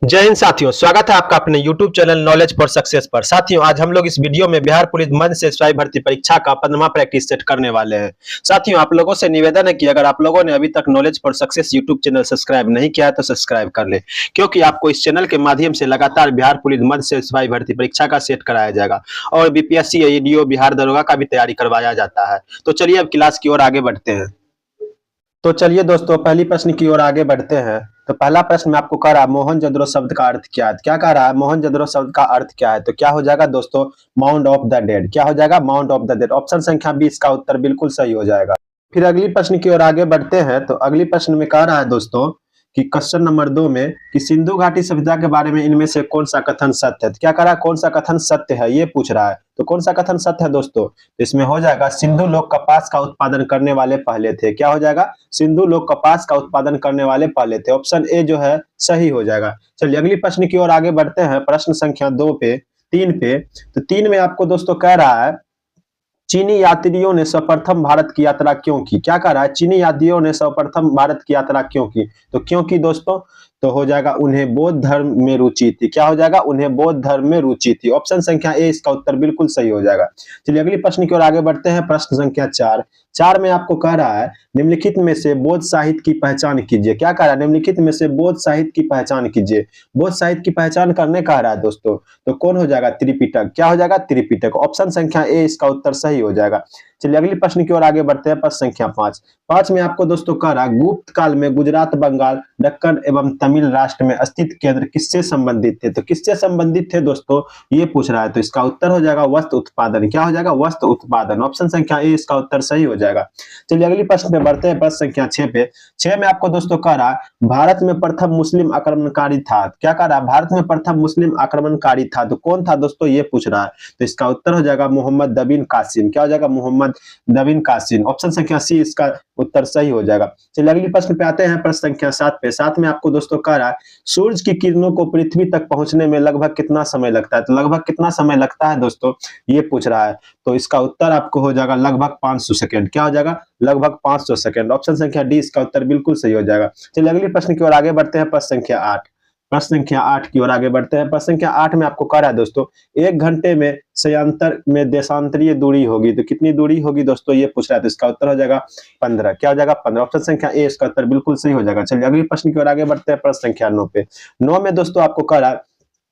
जय हिंद साथियों, स्वागत है आपका अपने YouTube channel knowledge for success पर। साथियों, आज हम लोग इस वीडियो में बिहार पुलिस मध्य से सिपाही भर्ती परीक्षा का 15वां प्रैक्टिस सेट करने वाले हैं। साथियों, आप लोगों से निवेदन है कि अगर आप लोगों ने अभी तक knowledge for success YouTube channel subscribe नहीं किया है तो सब्सक्राइब कर ले, क्योंकि आपको इस चैनल के माध्यम से लगातार बिहार पुलिस मध्य से सिपाही भर्ती परीक्षा का सेट कराया जाएगा और बीपीएससी, एडीओ, बिहार दरोगा का भी तैयारी करवाया जाता है। तो चलिए अब क्लास की ओर आगे बढ़ते हैं। तो चलिए दोस्तों, पहली प्रश्न की ओर आगे बढ़ते हैं। तो पहला प्रश्न मैं आपको कह रहा है, मोहनजोदड़ो शब्द का अर्थ क्या है? क्या कह रहा है? मोहनजोदड़ो शब्द का अर्थ क्या है? तो क्या हो जाएगा दोस्तों? Mount of the dead. क्या हो जाएगा? Mount of the dead. Option संख्या 20 का उत्तर बिल्कुल सही हो जाएगा। फिर अगली प्रश्न की ओर आगे बढ़ते हैं। तो अगली प्रश्न में कह रहा है दोस्तों कि क्वेश्चन नंबर 2 में कि सिंधु घाटी सभ्यता के बारे में इनमें से कौन सा कथन सत्य है? तो क्या कह रहा है? कौन सा कथन सत्य है ये पूछ रहा है। तो कौन सा कथन सत्य है दोस्तों? तो इसमें हो जाएगा सिंधु लोग कपास का उत्पादन करने वाले पहले थे। क्या हो जाएगा? सिंधु लोग कपास का उत्पादन करने वाले पहले थे। ऑप्शन ए जो है सही हो जाएगा। चलिए अगली प्रश्न की ओर आगे बढ़ते हैं। प्रश्न संख्या 2 पे 3 पे। तो 3 में आपको दोस्तों कह रहा है, चीनी यात्रियों ने सर्वप्रथम भारत की यात्रा क्यों की? क्या कह रहा है? चीनी यात्रियों ने सर्वप्रथम भारत की यात्रा क्यों की? तो क्यों की दोस्तों? तो हो जाएगा उन्हें बौद्ध धर्म में रुचि थी। क्या हो जाएगा? उन्हें बौद्ध धर्म में रुचि थी। ऑप्शन संख्या ए इसका उत्तर बिल्कुल सही हो जाएगा। चलिए अगली प्रश्न की ओर आगे बढ़ते हैं। प्रश्न संख्या 4। 4 में आपको कह रहा है, निम्नलिखित में से बौद्ध साहित्य की पहचान कीजिए। क्या कह रहा है? निम्नलिखित में से बौद्ध साहित्य की पहचान कीजिए। बौद्ध साहित्य की पहचान करने कह रहा है दोस्तों। तो कौन हो जाएगा? त्रिपिटक। क्या हो जाएगा? त्रिपिटक। ऑप्शन संख्या ए इसका उत्तर सही हो जाएगा। चलिए अगली प्रश्न की ओर आगे बढ़ते हैं। प्रश्न संख्या 5। 5 में आपको दोस्तों कह रहा है, गुप्त काल में गुजरात, बंगाल, दक्कन एवं तमिल राष्ट्र में स्थित केंद्र किससे संबंधित थे? तो किससे संबंधित थे दोस्तों ये पूछ रहा है। तो इसका उत्तर हो जाएगा वस्त्र उत्पादन। क्या हो जाएगा? वस्त्र उत्पादन। ऑप्शन संख्या ए इसका उत्तर सही हो जाएगा। चलिए अगली प्रश्न पे बढ़ते हैं। प्रश्न संख्या 6 पे। 6 में आपको दोस्तों कह रहा है, भारत में प्रथम मुस्लिम आक्रमणकारी था। क्या कह रहा है? भारत में प्रथम मुस्लिम आक्रमणकारी था। तो कौन था दोस्तों ये पूछ रहा है। तो इसका उत्तर हो जाएगा मोहम्मद दबिन कासिम। क्या हो जाएगा? मोहम्मद नवीन कासिम। ऑप्शन संख्या सी इसका उत्तर सही हो जाएगा। चलिए अगली प्रश्न पे आते हैं। प्रश्न संख्या 7 पे। 7 में आपको दोस्तों कह रहा है, सूरज की किरणों को पृथ्वी तक पहुंचने में लगभग कितना समय लगता है? तो लगभग कितना समय लगता है दोस्तों ये पूछ रहा है। तो इसका उत्तर आपको हो जाएगा लगभग 500 सेकंड। क्या हो जाएगा? लगभग 500 सेकंड। ऑप्शन संख्या डी इसका उत्तर बिल्कुल सही हो जाएगा। चलिए अगली प्रश्न की ओर आगे बढ़ते हैं। प्रश्न संख्या 8। प्रश्न संख्या 8 की ओर आगे बढ़ते हैं। प्रश्न संख्या 8 में आपको कह रहा है दोस्तों, 1 घंटे में सयांतर में देशांतरीय दूरी होगी। तो कितनी दूरी होगी दोस्तों ये पूछ रहा है। तो इसका उत्तर हो जाएगा 15। क्या हो जाएगा? 15। ऑप्शन संख्या ए इसका उत्तर बिल्कुल सही हो जाएगा। चलिए अगली प्रश्न की ओर आगे बढ़ते हैं। प्रश्न संख्या 9 पे। 9 में दोस्तों आपको कह रहा है,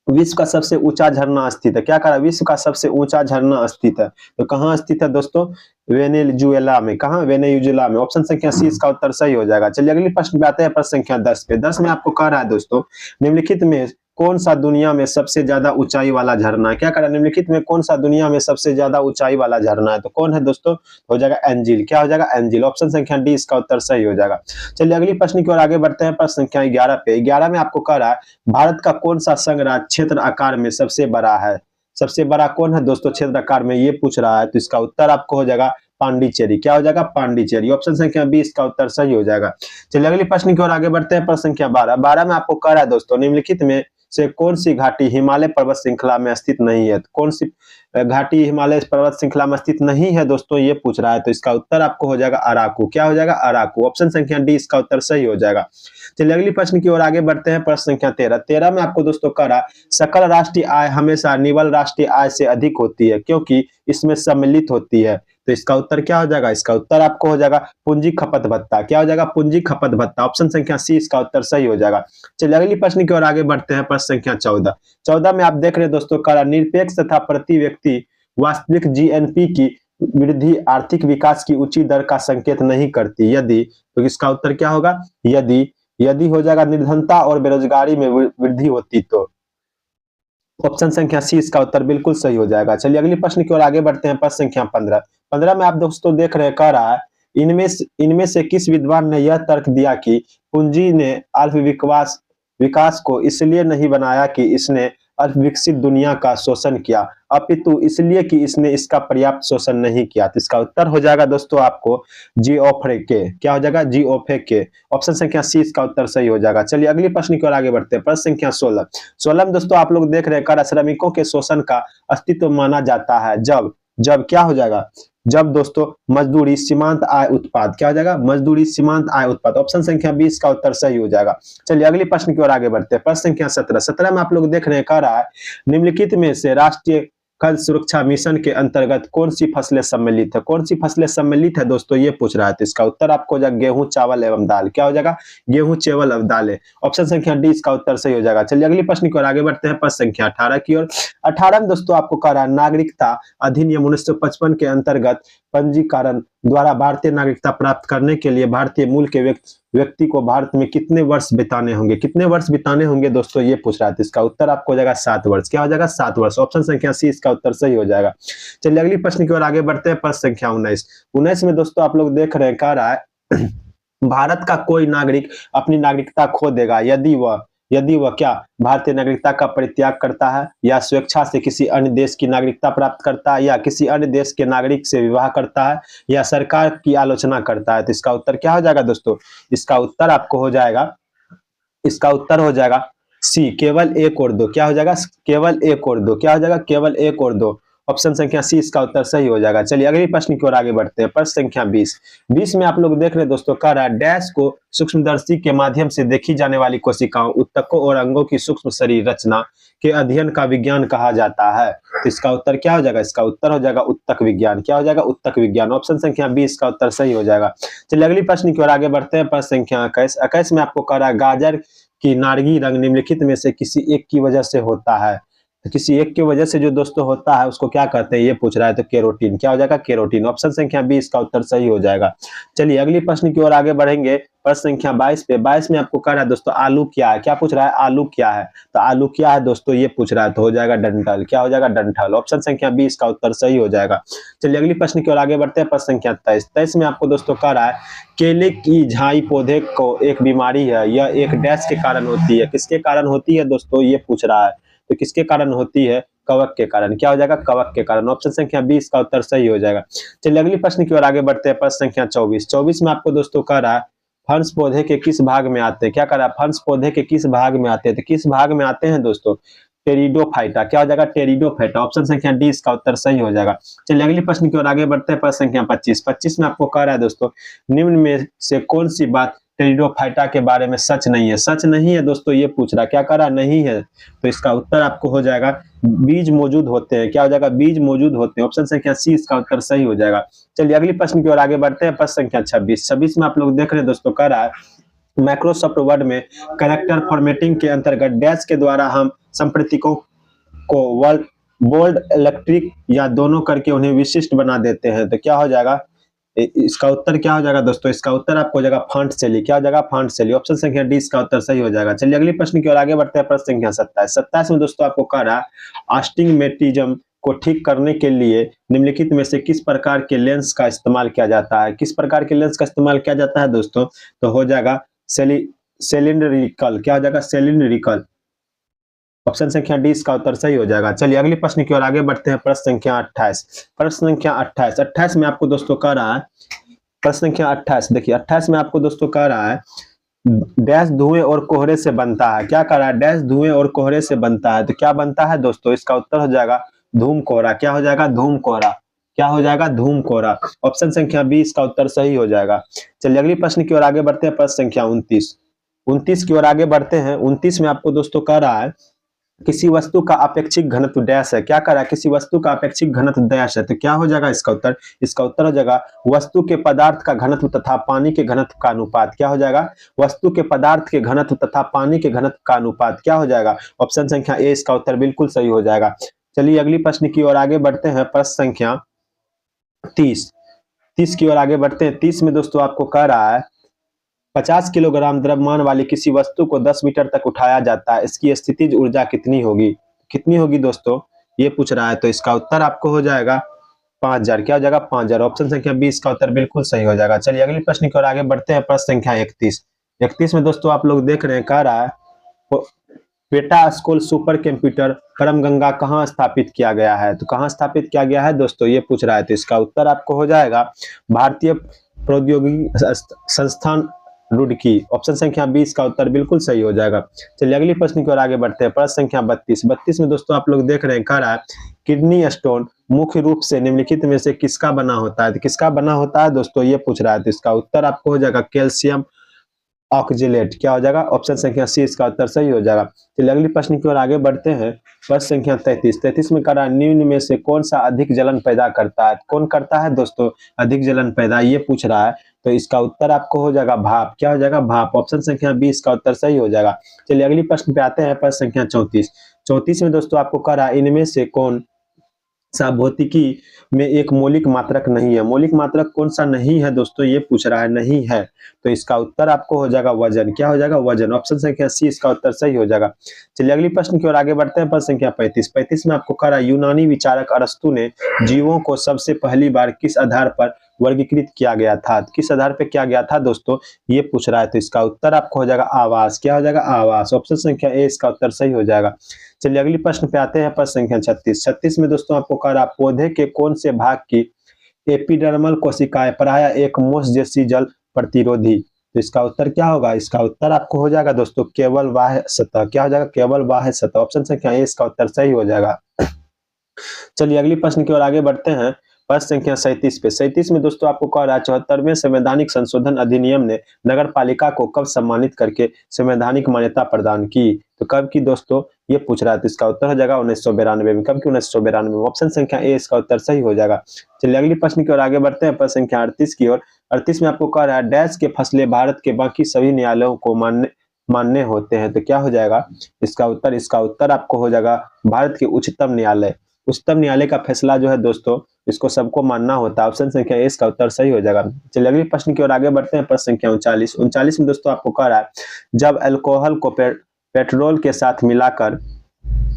विश्व का सबसे ऊंचा झरना स्थित है। क्या कह रहा है? विश्व का सबसे ऊंचा झरना स्थित है। तो कहाँ स्थित है दोस्तों? वेनेजुएला में। कहाँ? वेनेजुएला में। ऑप्शन संख्या सी इसका उत्तर सही हो जाएगा। चलिए अगली प्रश्न पे आते हैं। प्रश्न संख्या 10 पे। 10 में आपको कह रहा है दोस्तों, निम्नलिखित में कौन सा दुनिया में सबसे ज्यादा ऊंचाई वाला झरना है? क्या कह रहा है? निम्नलिखित में कौन सा दुनिया में सबसे ज्यादा ऊंचाई वाला झरना है? तो कौन है दोस्तों? हो जाएगा एंजिल। क्या हो जाएगा? एंजिल। ऑप्शन संख्या डी इसका उत्तर सही हो जाएगा। चलिए अगली प्रश्न की ओर आगे बढ़ते हैं। प्रश्न संख्या 11 पे। 11 में आपको कह रहा है, भारत का कौन सा संघ राज्य क्षेत्र आकार में सबसे बड़ा है? सबसे बड़ा कौन है दोस्तों क्षेत्र आकार में ये पूछ रहा है। तो इसका उत्तर आपको हो जाएगा पांडिचेरी। क्या हो जाएगा? पांडिचेरी। ऑप्शन संख्या बी इसका उत्तर सही हो जाएगा। चलिए अगली प्रश्न की ओर आगे बढ़ते हैं। प्रश्न संख्या 12। 12 में आपको कह रहा है दोस्तों, निम्नलिखित में से कौन सी घाटी हिमालय पर्वत श्रृंखला में स्थित नहीं है? तो कौन सी घाटी हिमालय पर्वत श्रृंखला में स्थित नहीं है दोस्तों ये पूछ रहा है। तो इसका उत्तर आपको हो जाएगा अराकू। क्या हो जाएगा? अराकू। ऑप्शन संख्या डी इसका उत्तर सही हो जाएगा। चलिए अगली प्रश्न की ओर आगे बढ़ते हैं। प्रश्न संख्या 13। 13 में आपको दोस्तों कह रहा है, सकल राष्ट्रीय आय हमेशा निवल राष्ट्रीय आय से अधिक होती है क्योंकि इसमें सम्मिलित होती है। तो इसका उत्तर क्या हो जाएगा? इसका उत्तर आपको हो जाएगा पूंजी खपत भत्ता। क्या हो जाएगा? पूंजी खपत भत्ता। ऑप्शन संख्या सी इसका उत्तर सही हो जाएगा। चलिए अगली प्रश्न की ओर आगे बढ़ते हैं। प्रश्न संख्या 14। 14 में आप देख रहे हैं दोस्तों, कह रहा निरपेक्ष तथा प्रति व्यक्ति वास्तविक जीएनपी की वृद्धि आर्थिक विकास की ऊंची दर का संकेत नहीं करती। यदि, तो इसका उत्तर क्या होगा? यदि। यदि हो जाएगा निर्धनता और बेरोजगारी में वृद्धि होती तो। ऑप्शन संख्या सी इसका उत्तर बिल्कुल सही हो जाएगा। चलिए अगली प्रश्न की ओर आगे बढ़ते हैं। प्रश्न संख्या 15। 15 में आप दोस्तों देख रहे हैं, कह रहा है, इनमें से किस विद्वान ने यह तर्क दिया कि पूंजी ने अल्प विकास को इसलिए नहीं बनाया कि इसने अल्प विकसित दुनिया का शोषण किया, अपितु इसलिए कि इसने इसका पर्याप्त शोषण नहीं किया। तो इसका उत्तर हो जाएगा दोस्तों आपको जियोफ्रे के। क्या हो जाएगा? जियोफ्रे के। ऑप्शन संख्या सी इसका उत्तर सही हो जाएगा। चलिए अगली प्रश्न की ओर आगे बढ़ते हैं। प्रश्न संख्या 16। 16 में दोस्तों आप लोग देख रहे हैं, कर श्रमिकों के शोषण का अस्तित्व माना जाता है जब जब क्या हो जाएगा, जब दोस्तों मजदूरी सीमांत आय उत्पाद, क्या हो जाएगा, मजदूरी सीमांत आय उत्पाद। ऑप्शन संख्या 20 का उत्तर सही हो जाएगा। चलिए अगले प्रश्न की ओर आगे बढ़ते हैं। प्रश्न संख्या 17। 17 में आप लोग देख रहे हैं, कह रहा है निम्नलिखित में से राष्ट्रीय खाद्य सुरक्षा मिशन के अंतर्गत कौन सी फसलें सम्मिलित है, कौन सी फसलें सम्मिलित है दोस्तों, ये पूछ रहा है। तो इसका उत्तर आपको हो जाएगा गेहूं, चावल एवं दाल। क्या हो जाएगा, गेहूं, चावल एवं दाल। ऑप्शन संख्या डी इसका उत्तर सही हो जाएगा। चलिए अगली प्रश्न की ओर आगे बढ़ते हैं। प्रश्न संख्या 18 की ओर। 18 में दोस्तों आपको कह रहा है नागरिकता अधिनियम 1955 के अंतर्गत पंजीकरण द्वारा भारतीय नागरिकता प्राप्त करने के लिए भारतीय मूल के व्यक्ति को भारत में कितने वर्ष बिताने होंगे, कितने वर्ष बिताने होंगे दोस्तों, ये पूछ रहा है। तो इसका उत्तर आपको हो जाएगा 7 वर्ष। क्या हो जाएगा, 7 वर्ष। ऑप्शन संख्या सी इसका उत्तर सही हो जाएगा। चलिए अगली प्रश्न की ओर आगे बढ़ते हैं। प्रश्न संख्या 19। 19 में दोस्तों आप लोग देख रहे हैं, कह रहा है भारत का कोई नागरिक अपनी नागरिकता खो देगा यदि वह क्या भारतीय नागरिकता का परित्याग करता है, या स्वेच्छा से किसी अन्य देश की नागरिकता प्राप्त करता है, या किसी अन्य देश के नागरिक से विवाह करता है, या सरकार की आलोचना करता है। तो इसका उत्तर क्या हो जाएगा दोस्तों, इसका उत्तर आपको हो जाएगा, इसका उत्तर हो जाएगा सी, केवल एक और दो। क्या हो जाएगा, केवल एक और दो। क्या हो जाएगा, केवल एक और दो। ऑप्शन संख्या सी इसका उत्तर सही हो जाएगा। चलिए अगली प्रश्न की ओर आगे बढ़ते हैं। प्रश्न संख्या 20। 20 में आप लोग देख रहे हैं दोस्तों, कह रहा है डैश को सूक्ष्मदर्शी के माध्यम से देखी जाने वाली कोशिकाओं, ऊतकों और अंगों की सूक्ष्म शरीर रचना के अध्ययन का विज्ञान कहा जाता है। तो इसका उत्तर क्या हो जाएगा, इसका उत्तर हो जाएगा उत्तक विज्ञान। क्या हो जाएगा, उत्तक विज्ञान। ऑप्शन संख्या 20 का उत्तर सही हो जाएगा। चलिए अगली प्रश्न की ओर आगे बढ़ते हैं। प्रश्न संख्या 21। 21 में आपको कह रहा है गाजर की नारंगी रंग निम्नलिखित में से किसी एक की वजह से होता है। तो किसी एक की वजह से जो दोस्तों होता है उसको क्या कहते हैं, ये पूछ रहा है। तो केरोटीन। क्या हो जाएगा, केरोटीन। ऑप्शन संख्या 20 का उत्तर सही हो जाएगा। चलिए अगली प्रश्न की ओर आगे बढ़ेंगे। प्रश्न संख्या 22 पे। 22 में आपको कह रहा है दोस्तों आलू क्या है। क्या पूछ रहा है, आलू क्या है। तो आलू क्या है दोस्तों, ये पूछ रहा है। तो हो जाएगा डंठल। क्या हो जाएगा, डंठल। ऑप्शन संख्या 20 का उत्तर सही हो जाएगा। चलिए अगली प्रश्न की ओर आगे बढ़ते हैं। प्रश्न संख्या 23। 23 में आपको दोस्तों कह रहा है केले की झाई पौधे को एक बीमारी है, यह एक डैश के कारण होती है। किसके कारण होती है दोस्तों, ये पूछ रहा है। तो किसके कारण होती है, कवक के कारण। क्या हो जाएगा, कवक के कारण। ऑप्शन संख्या 20 का उत्तर सही हो जाएगा। चलिए अगली प्रश्न की ओर आगे बढ़ते हैं। प्रश्न संख्या 24। 24 में आपको दोस्तों कह रहा है फंस पौधे के किस भाग में आते हैं। क्या कह रहा है, फंस पौधे के किस भाग में आते हैं। तो किस भाग में आते हैं दोस्तों, टेरिडोफाइटा। क्या हो जाएगा, टेरिडोफाइटा। ऑप्शन संख्या डी इसका उत्तर सही हो जाएगा। चलिए अगली प्रश्न की ओर आगे बढ़ते हैं। प्रश्न संख्या 25। 25 में आपको कह रहा है दोस्तों निम्न में से कौन सी बात टेरिडोफाइटा के बारे में सच नहीं है। सच नहीं है दोस्तों, ये पूछ रहा है। क्या कह रहा नहीं है, तो इसका उत्तर आपको हो जाएगा बीज मौजूद होते हैं। क्या हो जाएगा, बीज मौजूद होते हैं। ऑप्शन संख्या सी इसका उत्तर सही हो जाएगा। चलिए अगली प्रश्न की ओर आगे बढ़ते हैं। प्रश्न संख्या 26। 26 में आप लोग देख रहे हैं दोस्तों, कह रहा है माइक्रोसॉफ्ट वर्ड में कैरेक्टर फॉर्मेटिंग के अंतर्गत डैश के द्वारा हम संप्रतीकों को वर्ड बोल्ड, इलेक्ट्रिक या दोनों करके उन्हें विशिष्ट बना देते हैं। तो क्या हो जाएगा, इसका उत्तर क्या हो जाएगा दोस्तों, इसका उत्तर आपको हो जाएगा फॉन्ट शैली। क्या हो जाएगा, फॉन्ट शैली। ऑप्शन संख्या डी इसका उत्तर सही हो जाएगा। चलिए अगली प्रश्न की ओर आगे बढ़ते हैं। प्रश्न संख्या 27। 27 में दोस्तों आपको कह रहा है आस्टिग्मेटिज्म को ठीक करने के लिए निम्नलिखित में से किस प्रकार के लेंस का इस्तेमाल किया जाता है। किस प्रकार के लेंस का इस्तेमाल किया जाता है दोस्तों, तो हो जाएगा सिलिंड्रिकल। क्या हो जाएगा, सिलिंड्रिकल। ऑप्शन संख्या डी इसका उत्तर सही हो जाएगा। चलिए अगली प्रश्न की ओर आगे बढ़ते हैं। प्रश्न संख्या 28। प्रश्न संख्या 28। 28 में आपको दोस्तों कह रहा है, प्रश्न संख्या 28 देखिए, 28 में आपको दोस्तों कह रहा है डैश धुएं और कोहरे से बनता है। क्या कह रहा है, डैश धुएं और कोहरे से बनता है। तो क्या बनता है दोस्तों, इसका उत्तर हो जाएगा धूम कोहरा। क्या हो जाएगा, धूम कोहरा। क्या हो जाएगा, धूम कोहरा। ऑप्शन संख्या 20 का उत्तर सही हो जाएगा। चलिए अगली प्रश्न की ओर आगे बढ़ते हैं। प्रश्न संख्या 29। 29 की ओर आगे बढ़ते हैं। 29 में आपको दोस्तों कह रहा है किसी वस्तु का अपेक्षिक घनत्व डैश है। क्या करा, किसी वस्तु का अपेक्षिक घनत्व डैश है। तो क्या हो जाएगा इसका उत्तर, इसका उत्तर हो जाएगा वस्तु के पदार्थ का घनत्व तथा पानी के घनत्व का अनुपात। क्या हो जाएगा, वस्तु के पदार्थ के घनत्व तथा पानी के घनत्व का अनुपात। क्या हो जाएगा, ऑप्शन संख्या ए इसका उत्तर बिल्कुल सही हो जाएगा। चलिए अगली प्रश्न की ओर आगे बढ़ते हैं। प्रश्न संख्या 30। 30 की ओर आगे बढ़ते हैं। 30 में दोस्तों आपको कह रहा है 50 किलोग्राम द्रव्यमान वाली किसी वस्तु को 10 मीटर तक उठाया जाता है, इसकी स्थितिज ऊर्जा कितनी होगी। कितनी होगी दोस्तों, ये पूछ रहा है। तो इसका उत्तर आपको हो जाएगा 5000। क्या हो जाएगा, 5000। ऑप्शन संख्या 20 का उत्तर बिल्कुल सही हो जाएगा। चलिए अगली प्रश्न की ओर आगे बढ़ते हैं। प्रश्न संख्या 31। 31 में दोस्तों आप लोग देख रहे हैं, कह रहा है पेटा स्कूल सुपर कंप्यूटर परम गंगा कहाँ स्थापित किया गया है। तो कहाँ स्थापित किया गया है दोस्तों, ये पूछ रहा है। तो इसका उत्तर आपको हो जाएगा भारतीय प्रौद्योगिकी संस्थान रुड़की। ऑप्शन संख्या 20 का उत्तर बिल्कुल सही हो जाएगा। चलिए अगली प्रश्न की ओर आगे बढ़ते हैं। प्रश्न संख्या 32। 32 में दोस्तों आप लोग देख रहे हैं, कह रहा है किडनी स्टोन मुख्य रूप से निम्नलिखित में से किसका बना होता है? तो किसका बना होता है दोस्तों, ये पूछ रहा है। तो इसका उत्तर आपको हो जाएगा कैल्शियम ऑक्जेलेट। क्या हो जाएगा? ऑप्शन संख्या सी इसका उत्तर सही हो जाएगा। चलिए अगली प्रश्न की ओर आगे बढ़ते हैं। प्रश्न संख्या 33। 33 में करा निम्न में से कौन सा अधिक जलन पैदा करता है? कौन करता है दोस्तों अधिक जलन पैदा, ये पूछ रहा है। तो इसका उत्तर आपको हो जाएगा भाप। क्या हो जाएगा? भाप। ऑप्शन संख्या बी इसका उत्तर सही हो जाएगा। चलिए अगली प्रश्न पे आते हैं। प्रश्न संख्या 34। 34 में दोस्तों आपको कह रहा है इनमें से कौन सा भौतिकी में एक मौलिक मात्रक नहीं है? मौलिक मात्रक कौन सा नहीं है दोस्तों, ये पूछ रहा है। नहीं है तो इसका उत्तर आपको हो जाएगा वजन। क्या हो जाएगा? वजन। ऑप्शन संख्या सी इसका उत्तर सही हो जाएगा। चलिए अगली प्रश्न की ओर आगे बढ़ते हैं। प्रश्न संख्या 35। 35 में आपको कह रहा है यूनानी विचारक अरस्तु ने जीवों को सबसे पहली बार किस आधार पर वर्गीकृत किया गया था? किस आधार पर किया गया था दोस्तों, ये पूछ रहा है। तो इसका उत्तर आपको हो जाएगा आवास। क्या हो जाएगा? आवास। ऑप्शन संख्या ए इसका उत्तर सही हो जाएगा। चलिए अगली प्रश्न पे आते हैं। प्रश्न संख्या 36। 36 में दोस्तों आपको कह रहा पौधे के कौन से भाग की एपिडर्मल कोशिकाएं प्रायः एक मोष जैसी जल प्रतिरोधी? तो इसका उत्तर क्या होगा? इसका उत्तर आपको हो जाएगा दोस्तों केवल बाह्य सतह। क्या हो जाएगा? केवल बाह्य सतह। ऑप्शन संख्या ए इसका उत्तर सही हो जाएगा। चलिए अगली प्रश्न की ओर आगे बढ़ते हैं। प्रश्न संख्या 37 पे। 37 में दोस्तों आपको कह रहा है 74वें संवैधानिक संशोधन अधिनियम ने नगर पालिका को कब सम्मानित करके संवैधानिक मान्यता प्रदान की? तो कब की दोस्तों, ये पूछ रहा है। तो इसका उत्तर हो जाएगा 1992 में। कब की? 1992 में। ऑप्शन संख्या ए इसका उत्तर सही हो जाएगा। चलिए अगली प्रश्न की ओर आगे बढ़ते हैं। प्रश्न संख्या 38 की ओर। 38 में आपको कह रहा है डैश के फैसले भारत के बाकी सभी न्यायालयों को मान्य होते हैं। तो क्या हो जाएगा इसका उत्तर आपको हो जाएगा भारत के उच्चतम न्यायालय। उच्चतम न्यायालय का फैसला जो है दोस्तों, इसको सबको मानना होता है। ऑप्शन संख्या ए इसका उत्तर सही हो जाएगा। चलिए अगली प्रश्न की ओर आगे बढ़ते हैं। प्रश्न संख्या 39। 39 में दोस्तों आपको कह रहा है जब अल्कोहल को पेट्रोल के साथ मिलाकर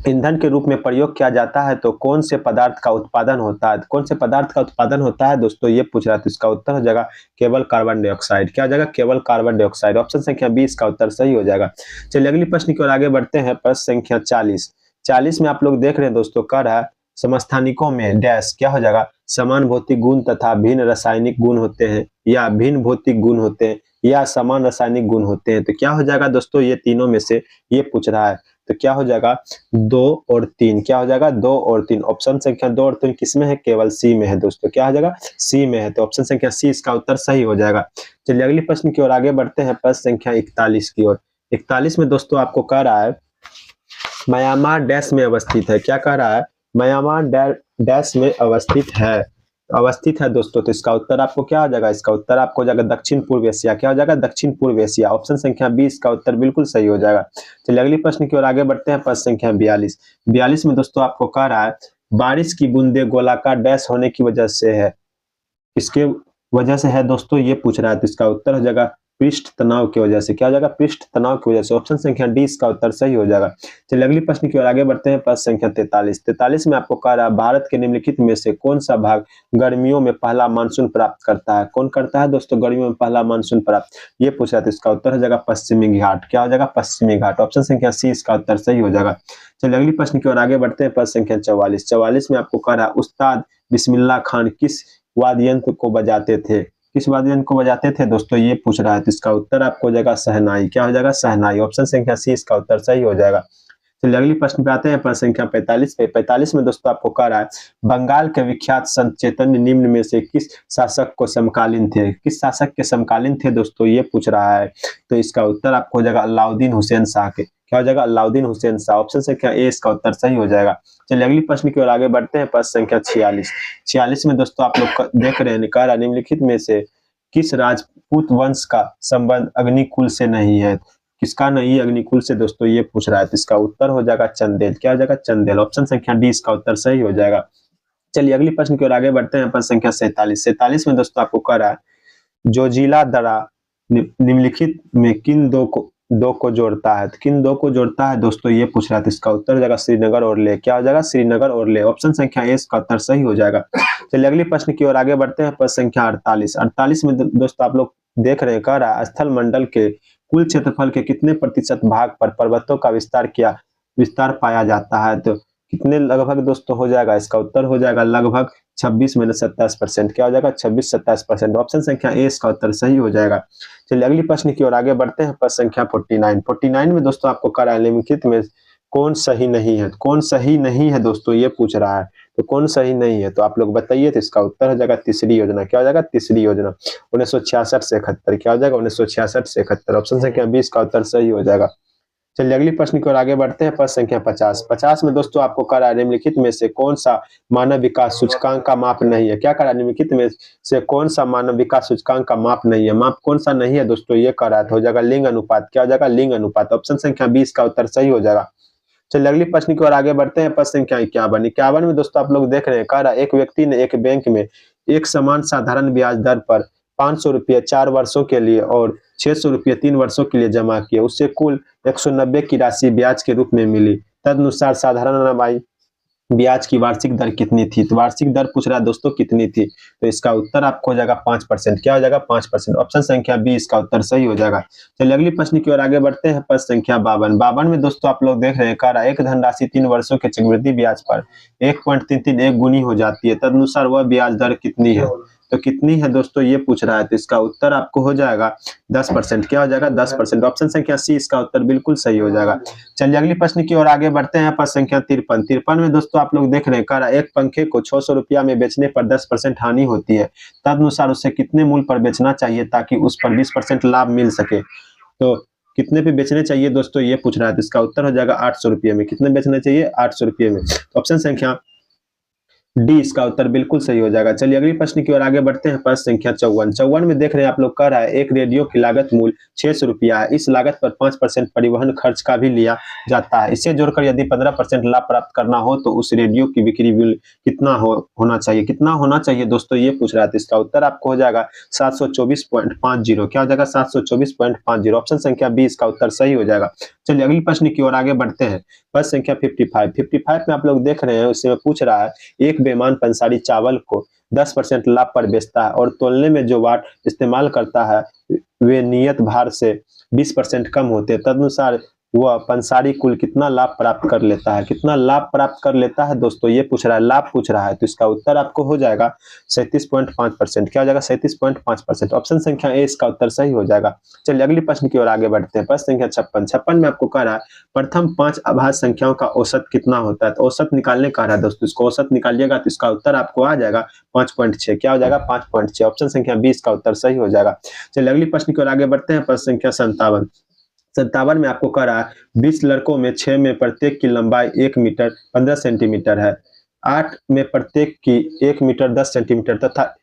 ईंधन के रूप में प्रयोग किया जाता है तो कौन से पदार्थ का उत्पादन होता है? कौन से पदार्थ का उत्पादन होता है दोस्तों, ये पूछ रहा है। तो इसका उत्तर हो जाएगा केवल कार्बन डाइऑक्साइड। क्या हो जाएगा? केवल कार्बन डाइऑक्साइड। ऑप्शन संख्या बी इसका उत्तर सही हो जाएगा। चलिए अगली प्रश्न की ओर आगे बढ़ते हैं। प्रश्न संख्या 40। 40 में आप लोग देख रहे हैं दोस्तों, कह रहा है समस्थानिकों में डैश। क्या हो जाएगा? समान भौतिक गुण तथा भिन्न रासायनिक गुण होते हैं, या भिन्न भौतिक गुण होते हैं, या समान रासायनिक गुण होते हैं। तो क्या हो जाएगा दोस्तों, ये तीनों में से ये पूछ रहा है। तो क्या हो जाएगा? 2 और 3। क्या हो जाएगा? 2 और 3। ऑप्शन संख्या 2 और 3 किसमें है? केवल सी में है दोस्तों। क्या हो जाएगा? सी में है। तो ऑप्शन संख्या सी इसका उत्तर सही हो जाएगा। चलिए अगली प्रश्न की ओर आगे बढ़ते हैं। प्रश्न संख्या 41 की ओर। 41 में दोस्तों आपको कह रहा है म्यांमार डैश में अवस्थित है। क्या कह रहा है? म्यांमार डैश में अवस्थित है दोस्तों। तो इसका उत्तर आपको क्या हो जाएगा? इसका उत्तर आपको हो जाएगा दक्षिण पूर्व एशिया। क्या हो जाएगा? दक्षिण पूर्व एशिया। ऑप्शन संख्या 20 का उत्तर बिल्कुल सही हो जाएगा। चलिए अगली प्रश्न की ओर आगे बढ़ते हैं। प्रश्न संख्या 42। 42 में दोस्तों आपको कह रहा है बारिश की बूंदे गोलाकार डैश होने की वजह से है। किसके वजह से है दोस्तों, ये पूछ रहा है। तो इसका उत्तर हो जाएगा पृष्ठ तनाव की वजह से। क्या हो जाएगा? पृष्ठ तनाव की वजह से। ऑप्शन संख्या डी इसका उत्तर सही हो जाएगा। चलिए अगली प्रश्न की ओर आगे बढ़ते हैं। प्रश्न संख्या 43। 43 में आपको कह रहा है भारत के निम्नलिखित में से कौन सा भाग गर्मियों में पहला मानसून प्राप्त करता है? कौन करता है दोस्तों गर्मियों में पहला मानसून प्राप्त, ये पूछ रहा है। तो इसका उत्तर हो जाएगा पश्चिमी घाट। क्या हो जाएगा? पश्चिमी घाट। ऑप्शन संख्या सी इसका उत्तर सही हो जाएगा। चलिए अगली प्रश्न की ओर आगे बढ़ते हैं। प्रश्न संख्या 44। 44 में आपको कह रहा है उस्ताद बिस्मिल्लाह खान किस वाद्य यंत्र को बजाते थे? किस वाद्य यंत्र को बजाते थे दोस्तों, ये पूछ रहा है। तो इसका उत्तर आपको हो जाएगा शहनाई। क्या हो जाएगा? शहनाई। ऑप्शन संख्या सी इसका उत्तर सही हो जाएगा। चलिए अगली प्रश्न पे आते हैं। प्रश्न संख्या 45 पे। 45 में दोस्तों आपको कह रहा है बंगाल के विख्यात संत चैतन्य निम्न में से किस शासक को समकालीन थे? किस शासक के समकालीन थे दोस्तों, ये पूछ रहा है। तो इसका उत्तर आपको हो जाएगा अलाउद्दीन हुसैन शाह के। क्या हो जाएगा? अलाउद्दीन हुसैन शाह। ऑप्शन संख्या ए इसका उत्तर सही हो जाएगा। चलिए अगली प्रश्न की ओर आगे बढ़ते हैं। प्रश्न संख्या 46। 46 में दोस्तों आप लोग देख रहे हैं, कह रहा है निम्नलिखित में से किस राजपूत वंश का संबंध अग्निकुल से नहीं है? किसका नहीं है अग्निकुल से दोस्तों, ये पूछ रहा है। तो इसका उत्तर हो जाएगा चंदेल। क्या हो जाएगा? चंदेल। ऑप्शन संख्या डी इसका उत्तर सही हो जाएगा। चलिए अगली प्रश्न की ओर आगे बढ़ते हैं। प्रश्न संख्या 47। 47 में दोस्तों आपको कह रहा है जोजिला दर्रा निम्नलिखित में किन दो को जोड़ता है? तो किन दो को जोड़ता है दोस्तों, ये पूछ रहा है। तो इसका उत्तर हो जाएगा श्रीनगर और लेह। क्या हो जाएगा? श्रीनगर और लेह। ऑप्शन संख्या ए इसका उत्तर सही हो जाएगा। चलिए अगली प्रश्न की ओर आगे बढ़ते हैं। प्रश्न संख्या 48। 48 में दोस्तों आप लोग देख रहे हैं, कह रहा है स्थल मंडल के कुल क्षेत्रफल के कितने प्रतिशत भाग पर पर्वतों का विस्तार पाया जाता है? तो कितने लगभग दोस्तों हो जाएगा? इसका उत्तर हो जाएगा लगभग 26 में 27%। क्या हो जाएगा? 26-27%। ऑप्शन संख्या ए इसका उत्तर सही हो जाएगा। चलिए अगली प्रश्न की ओर आगे बढ़ते हैं। प्रश्न संख्या 49। 49 में दोस्तों आपको कह रहा है निम्नलिखित में कौन सही नहीं है? कौन सही नहीं है दोस्तों, ये पूछ रहा है। तो कौन सही नहीं है, तो आप लोग बताइए। तो इसका उत्तर हो जाएगा तीसरी योजना। क्या हो जाएगा? तीसरी योजना। 1966 से 71। क्या हो जाएगा? 1966 से 71। ऑप्शन संख्या 20 का उत्तर सही हो जाएगा। चलिए अगली प्रश्न की ओर आगे बढ़ते हैं। प्रश्न संख्या 50। 50 में दोस्तों आपको कह रहा है निम्नलिखित में से कौन सा मानव विकास सूचकांक का माप नहीं है। क्या कह रहा है? निम्नलिखित में से कौन सा मानव विकास सूचकांक का माप नहीं है। माप कौन सा नहीं है दोस्तों, ये कह रहा है। तो हो जाएगा लिंग अनुपात। क्या हो जाएगा? लिंग अनुपात। ऑप्शन संख्या 20 का उत्तर सही हो जाएगा। चलिए अगली प्रश्न की ओर आगे बढ़ते हैं। प्रश्न संख्या 51। 51 में दोस्तों आप लोग देख रहे हैं, कह रहा है एक व्यक्ति ने एक बैंक में एक समान साधारण ब्याज दर पर 500 रुपये 4 वर्षों के लिए और 600 रुपये 3 वर्षों के लिए जमा किए। उससे कुल 190 की राशि ब्याज के रूप में मिली। तदनुसार साधारण ब्याज की वार्षिक दर कितनी थी। तो वार्षिक दर पूछ रहा है दोस्तों कितनी थी, तो इसका उत्तर आपको हो जाएगा 5%। क्या हो जाएगा? 5%। ऑप्शन संख्या 20 का उत्तर सही हो जाएगा। चलिए अगली प्रश्न की ओर आगे बढ़ते हैं। प्रश्न संख्या 52। 52 में दोस्तों आप लोग देख रहे हैं, कह रहा है एक धनराशि 3 वर्षों के चक्रवृद्धि ब्याज पर 1.33 गुनी हो जाती है, तदनुसार वह ब्याज दर कितनी है। तो कितनी है दोस्तों, ये पूछ रहा है। तो इसका उत्तर आपको हो जाएगा 10%। क्या हो जाएगा? 10%। ऑप्शन संख्या सी इसका उत्तर बिल्कुल सही हो जाएगा। चलिए अगली प्रश्न की ओर आगे बढ़ते हैं। प्रश्न संख्या 53। 53 में दोस्तों आप लोग देख रहे हैं, कह रहा है एक पंखे को 600 रुपया में बेचने पर 10% हानि होती है, तदनुसार उसे कितने मूल्य पर बेचना चाहिए ताकि उस पर 20% लाभ मिल सके। तो कितने पे बेचने चाहिए दोस्तों, ये पूछ रहा है। तो इसका उत्तर हो जाएगा 800 रुपये में। कितने बेचना चाहिए? 800 रुपये में। ऑप्शन संख्या डी इसका उत्तर बिल्कुल सही हो जाएगा। चलिए अगली प्रश्न की ओर आगे बढ़ते हैं। प्रश्न संख्या 54। 54 में देख रहे हैं आप लोग, कह रहा है एक रेडियो की लागत मूल्य 600 रुपया है। इस लागत पर 5% परिवहन खर्च का भी लिया जाता है। इसे जोड़कर यदि 15% लाभ प्राप्त करना हो तो उस रेडियो की बिक्री मूल्य कितना होना चाहिए। कितना होना चाहिए दोस्तों, ये पूछ रहा है। तो इसका उत्तर आपको हो जाएगा 724.50। क्या हो जाएगा? 724.50। ऑप्शन संख्या 20 का उत्तर सही हो जाएगा। चलिए अगली प्रश्न की ओर आगे बढ़ते हैं। प्रश्न संख्या 55। 55 में आप लोग देख रहे हैं, उसमें पूछ रहा है एक बेईमान पंसारी चावल को 10% लाभ पर बेचता है और तौलने में जो वाट इस्तेमाल करता है वे नियत भार से 20% कम होते हैं, तदनुसार वह पंसारी कुल कितना लाभ प्राप्त कर लेता है। कितना लाभ प्राप्त कर लेता है दोस्तों, ये पूछ रहा है, लाभ पूछ रहा है। तो इसका उत्तर आपको हो जाएगा 37.5%। क्या हो जाएगा? 37.5%। ऑप्शन संख्या ए इसका उत्तर सही हो जाएगा। चलिए अगली प्रश्न की ओर आगे बढ़ते हैं। प्रश्न संख्या 56। 56 में आपको कह रहा है प्रथम 5 अभाज्य संख्याओं का औसत कितना होता है। तो औसत निकालने कह रहा है दोस्तों। इसको औसत निकालिएगा तो इसका उत्तर आपको आ जाएगा 5.6। क्या हो जाएगा? 5.6। ऑप्शन संख्या 20 का उत्तर सही हो जाएगा। चलिए अगली प्रश्न की ओर आगे बढ़ते हैं। प्रश्न संख्या 57। 57 में आपको कह रहा है 20 लड़कों में 6 में प्रत्येक की लंबाई 1 मीटर 15 सेंटीमीटर है, 8 में प्रत्येक की 1 मीटर 10 सेंटीमीटर तथा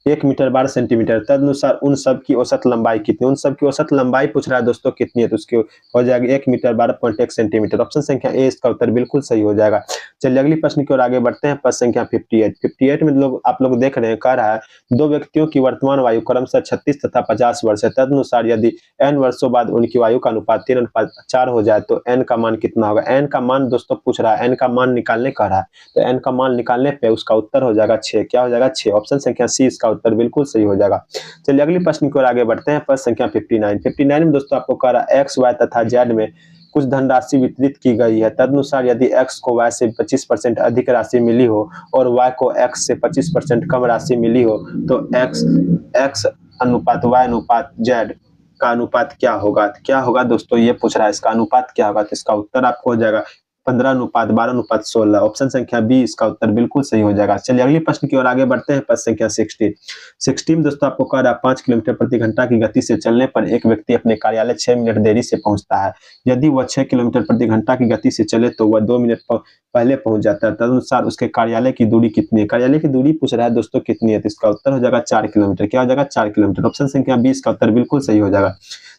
1 मीटर 12 सेंटीमीटर, तदनुसार उन सब की औसत लंबाई कितनी। उन सब की औसत लंबाई पूछ रहा है दोस्तों कितनी है, तो उसकी हो जाएगी 1 मीटर 12.1 सेंटीमीटर। ऑप्शन संख्या ए इसका उत्तर बिल्कुल सही हो जाएगा। चलिए अगली प्रश्न की ओर आगे बढ़ते हैं। प्रश्न संख्या 58। 58 में आप लोग देख रहे हैं, कह रहा है दो व्यक्तियों की वर्तमान आयु क्रमशः 36 तथा 50 वर्ष है, तदनुसार यदि n वर्षों बाद उनकी आयु का अनुपात 3:4 हो जाए तो n का मान कितना होगा। n का मान दोस्तों पूछ रहा है, n का मान निकालने कह रहा है, तो n का मान निकालने पे उसका उत्तर हो जाएगा 6। क्या हो जाएगा? 6। ऑप्शन संख्या सी इसका उत्तर बिल्कुल सही हो जाएगा। चलिए अगली प्रश्न की ओर आगे बढ़ते हैं। प्रश्न संख्या 59। 59 में दोस्तों आपको कह रहा है x y तथा z में कुछ धनराशि वितरित की गई है, तदनुसार यदि x को y से 25% अधिक राशि मिली हो और y को x से 25% कम राशि मिली हो तो x अनुपात y अनुपात z का अनुपात क्या होगा। क्या होगा दोस्तों, ये पूछ रहा है, इसका अनुपात क्या होगा। तो इसका उत्तर आपको हो जाएगा 15:12:16। ऑप्शन संख्या बी इसका उत्तर बिल्कुल सही हो जाएगा। चलिए अगली प्रश्न की ओर आगे बढ़ते हैं। प्रश्न संख्या 60। 60 में दोस्तों आपको कह रहा है 5 किलोमीटर प्रति घंटा की गति से चलने पर एक व्यक्ति अपने कार्यालय 6 मिनट देरी से पहुंचता है। यदि वह 6 किलोमीटर प्रति घंटा की गति से चले तो वह 2 मिनट पहले पहुंच जाता है, तदनुसार उसके कार्यालय की दूरी कितनी है। कार्यालय की दूरी पूछ रहा है दोस्तों कितनी है, तो इसका उत्तर हो जाएगा 4 किलोमीटर। क्या हो जाएगा? 4 किलोमीटर। ऑप्शन संख्या 20 का उत्तर बिल्कुल सही हो जाएगा।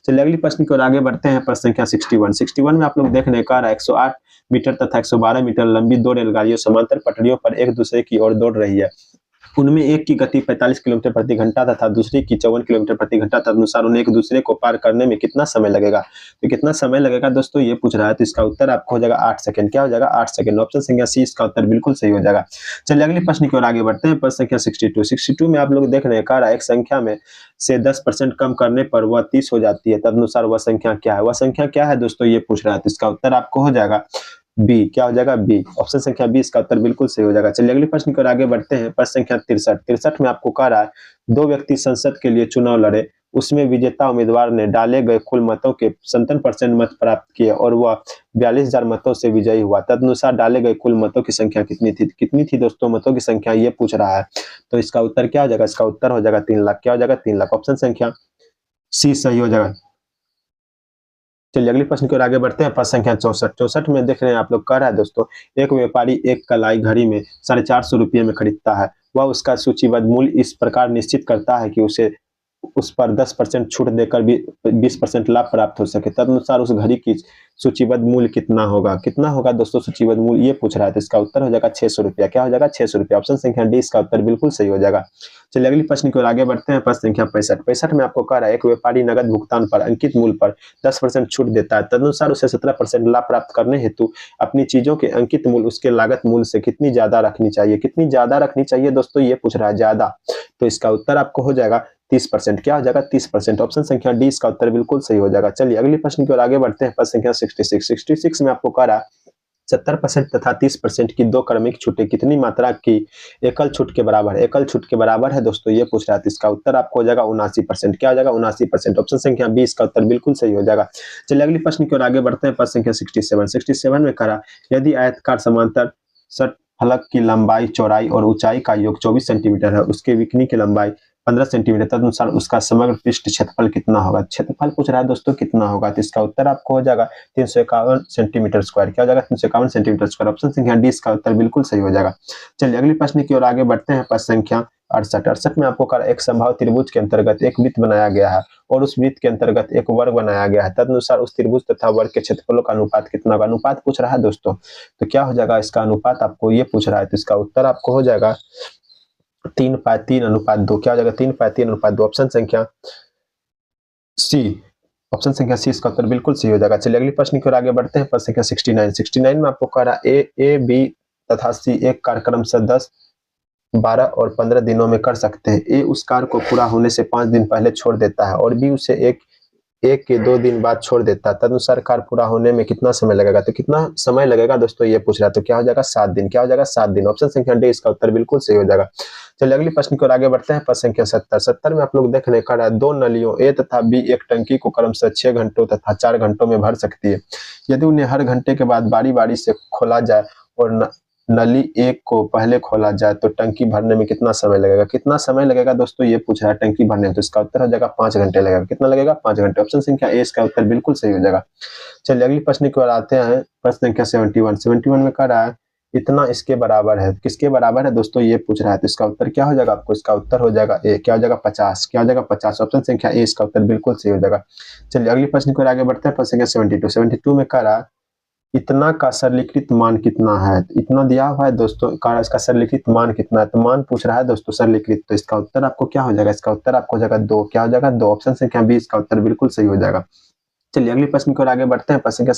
चलिए अगली प्रश्न की ओर आगे बढ़ते हैं। प्रश्न संख्या 61। 61 में आप लोग देख रहे हैं, कह रहा है 108 मीटर तथा 112 मीटर लंबी दो रेलगाड़ियों समांतर पटरियों पर एक दूसरे की ओर दौड़ रही है। उनमें एक की गति 45 किलोमीटर प्रति घंटा तथा दूसरी की 54 किलोमीटर प्रति घंटा, तदनुसार उन्हें एक दूसरे को पार करने में कितना समय लगेगा। तो कितना समय लगेगा दोस्तों, ये पूछ रहा है, तो इसका उत्तर आपको हो जाएगा 8 सेकंड। क्या हो जाएगा? 8 सेकंड। ऑप्शन संख्या सी इसका उत्तर बिल्कुल सही हो जाएगा। चलिए अगली प्रश्न की ओर आगे बढ़ते हैं। प्रश्न संख्या 62। 62 में आप लोग देख रहे हैं, कह रहा है एक संख्या में से 10% कम करने पर वह 30 हो जाती है, तदनुसार वह संख्या क्या है। वह संख्या क्या है दोस्तों, ये पूछ रहा है, तो इसका उत्तर आपको हो जाएगा बी। क्या हो जाएगा? बी। ऑप्शन संख्या 20 का उत्तर बिल्कुल सही हो जाएगा। चलिए अगले प्रश्न की ओर आगे बढ़ते हैं। प्रश्न संख्या 63। 63 में आपको कह रहा है दो व्यक्ति संसद के लिए चुनाव लड़े, उसमें विजेता उम्मीदवार ने डाले गए कुल मतों के 57% मत प्राप्त किए और वह 42,000 मतों से विजयी हुआ। तदनुसार डाले गए कुल मतों की संख्या कितनी थी दोस्तों? मतों की संख्या ये पूछ रहा है। तो इसका उत्तर क्या हो जाएगा? इसका उत्तर हो जाएगा 3 लाख। क्या हो जाएगा? 3 लाख। ऑप्शन संख्या सी सही हो जाएगा। चलिए अगले प्रश्न की ओर आगे बढ़ते हैं। प्रश्न संख्या 64 में देख रहे हैं आप लोग, कह रहा है दोस्तों, एक व्यापारी एक कलाई घड़ी में 450 रुपये में खरीदता है। वह उसका सूचीबद्ध मूल्य इस प्रकार निश्चित करता है कि उसे उस पर 10% छूट देकर भी 20% लाभ प्राप्त हो सके। तदनुसार उस घड़ी की सूचीबद्ध मूल्य कितना होगा? कितना होगा दोस्तों सूचीबद्ध मूल्य? ये पूछ रहा है। तो इसका उत्तर हो जाएगा 600 रुपया। क्या हो जाएगा? 600 रुपया। ऑप्शन संख्या डी इसका उत्तर बिल्कुल सही हो जाएगा। चलिए अगली प्रश्न की ओर आगे बढ़ते हैं। प्रश्न संख्या 65 में आपको कह रहा है, एक व्यापारी नगद भुगतान पर अंकित मूल्य पर 10% छूट देता है। तदनुसार उसे 17% लाभ प्राप्त करने हेतु अपनी चीजों के अंकित मूल्य उसके लागत मूल्य से कितनी ज्यादा रखनी चाहिए? कितनी ज्यादा रखनी चाहिए दोस्तों? ये पूछ रहा है, ज्यादा। तो इसका उत्तर आपको हो जाएगा 30%। क्या हो जाएगा? 30%। ऑप्शन संख्या डी इसका उत्तर बिल्कुल सही हो जाएगा। चलिए अगले प्रश्न की ओर आगे बढ़ते हैं। प्रश्न संख्या 66 में आपको कह रहा है, 70% तथा 30% की दो क्रमिक छूटें कितनी मात्रा की एकल छूट के बराबर है? एकल छूट के बराबर है दोस्तों, ये पूछ रहा है। तो इसका उत्तर आपको हो जाएगा 79%। क्या हो जाएगा? 79%। ऑप्शन संख्या बी इसका उत्तर बिल्कुल सही हो जाएगा। चलिए अगली प्रश्न की ओर आगे बढ़ते हैं। प्रश्न संख्या 67 में कह रहा, यदि आयताकार समांतर फलक की लंबाई, चौड़ाई और ऊंचाई का योग 24 सेंटीमीटर है, उसके विकर्ण की लंबाई 15 सेंटीमीटर, तदनुसार उसका समग्र पृष्ठ क्षेत्रफल कितना होगा? क्षेत्रफल पूछ रहा है दोस्तों कितना होगा? तो इसका उत्तर आपको हो जाएगा 351 सेंटीमीटर स्क्वायर। क्या हो जाएगा? 351 सेंटीमीटर स्क्वायर। ऑप्शन संख्या डी इसका उत्तर बिल्कुल सही हो जाएगा। चलिए अगली प्रश्न की ओर आगे बढ़ते हैं। प्रश्न संख्या 68 में आपको एक समबाहु त्रिभुज के अंतर्गत एक वृत्त बनाया गया है और उस वृत्त के अंतर्गत एक वर्ग बनाया गया है। तदनुसार उस त्रिभुज तथा वर्ग के क्षेत्रफलों का अनुपात कितना होगा? अनुपात पूछ रहा है दोस्तों। तो क्या हो जाएगा इसका अनुपात? आपको ये पूछ रहा है। तो इसका उत्तर आपको हो जाएगा 3:3:2। क्या हो जाएगा? 3:3:2। ऑप्शन संख्या सी। ऑप्शन संख्या सी इसका उत्तर बिल्कुल सही हो जाएगा। चलिए अगली प्रश्न की ओर आगे बढ़ते हैं। प्रश्न संख्या 69 में आपको कह रहा है, ए बी तथा सी एक कार्यक्रम से 10, 12 और 15 दिनों में कर सकते हैं। ए उस कार्य को पूरा होने से 5 दिन पहले छोड़ देता है और बी उसे एक के 2 दिन बाद छोड़ देता है। तदनुसार कार्य पूरा होने में कितना समय लगेगा? तो कितना समय लगेगा दोस्तों, ये पूछ रहा है। तो क्या हो जाएगा? 7 दिन। क्या हो जाएगा? 7 दिन। ऑप्शन संख्या डी इसका उत्तर बिल्कुल सही हो जाएगा। चलिए अगली प्रश्न की ओर आगे बढ़ते हैं। प्रश्न संख्या 70 में आप लोग देख रहे हैं, दो नलियों ए तथा बी एक टंकी को क्रमशः 6 घंटों तथा 4 घंटों में भर सकती है। यदि उन्हें हर घंटे के बाद बारी बारी से खोला जाए और नली एक को पहले खोला जाए तो टंकी भरने में कितना समय लगेगा? कितना समय लगेगा दोस्तों, ये पूछ रहा है टंकी भरने में। तो इसका उत्तर हो जाएगा 5 घंटे लगेगा। कितना लगेगा? 5 घंटे। ऑप्शन संख्या ए इसका उत्तर बिल्कुल सही हो जाएगा। चलिए अगली प्रश्न की ओर आते हैं। प्रश्न संख्या 71 में कह रहा है, इतना इसके बराबर है। किसके बराबर है दोस्तों, ये पूछ रहा है। तो इसका उत्तर क्या हो जाएगा आपको? इसका उत्तर हो जाएगा ए। क्या हो जाएगा? 50। क्या हो जाएगा? 50। ऑप्शन संख्या ए इसका उत्तर बिल्कुल सही हो जाएगा। चलिए अगली प्रश्न की ओर आगे बढ़ते हैं। प्रश्न संख्या 72 में कह रहा है, इतना का सरलीकृत मान कितना है? इतना दिया हुआ है दोस्तों, इसका सरलीकृत मान कितना है? तो मान पूछ रहा है दोस्तों सरलीकृत। तो इसका उत्तर आपको क्या हो जाएगा? इसका उत्तर आपको हो जाएगा 2। क्या हो जाएगा? 2। ऑप्शन संख्या बी इसका उत्तर बिल्कुल सही हो जाएगा। चलिए अगली प्रश्न की ओर आगे बढ़ते हैं। प्रश्न संख्या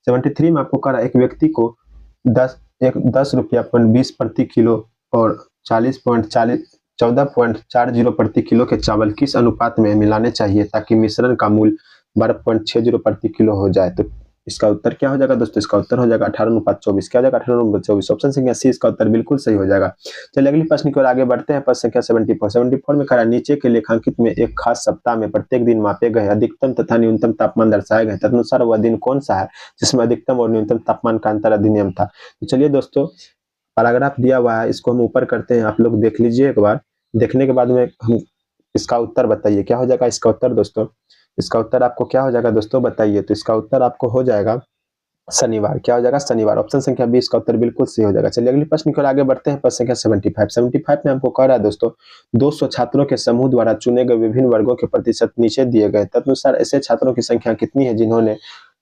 73 में आपको कह रहा है, एक व्यक्ति को 10 रुपया 20 प्रति किलो और 14.40 प्रति किलो के चावल किस अनुपात में मिलाने चाहिए ताकि मिश्रण का मूल्य 12.60 प्रति किलो हो जाए? तो इसका उत्तर क्या हो जाएगा दोस्तों? इसका उत्तर हो जाएगा 18:24। क्या हो जाएगा? 18:24। ऑप्शन संख्या सी इसका उत्तर बिल्कुल सही हो जाएगा। चलिए अगली प्रश्न की ओर आगे बढ़ते हैं। प्रश्न संख्या 74 में कह रहा है, नीचे के लेखांकित में एक खास सप्ताह में प्रत्येक दिन मापे गए अधिकतम तथा न्यूनतम तापमान दर्शाए गए। तदनुसार वह दिन कौन सा है जिसमें अधिकतम और न्यूनतम तापमान का अंतर अधिनियम था? तो चलिए दोस्तों, पैराग्राफ दिया हुआ है, इसको हम ऊपर करते हैं। आप लोग देख लीजिए एक बार। देखने के बाद में हम इसका उत्तर बताइए। क्या हो जाएगा इसका उत्तर दोस्तों? इसका उत्तर आपको क्या हो जाएगा दोस्तों, बताइए। तो इसका उत्तर आपको हो जाएगा शनिवार। क्या हो जाएगा? शनिवार। ऑप्शन संख्या बी इसका उत्तर बिल्कुल सही हो जाएगा। चलिए अगली प्रश्न की ओर आगे बढ़ते हैं। प्रश्न संख्या 75 में आपको कह रहा है दोस्तों, 200 छात्रों के समूह द्वारा चुने गए विभिन्न वर्गों के प्रतिशत नीचे दिए गए। तदनुसार ऐसे छात्रों की संख्या कितनी है जिन्होंने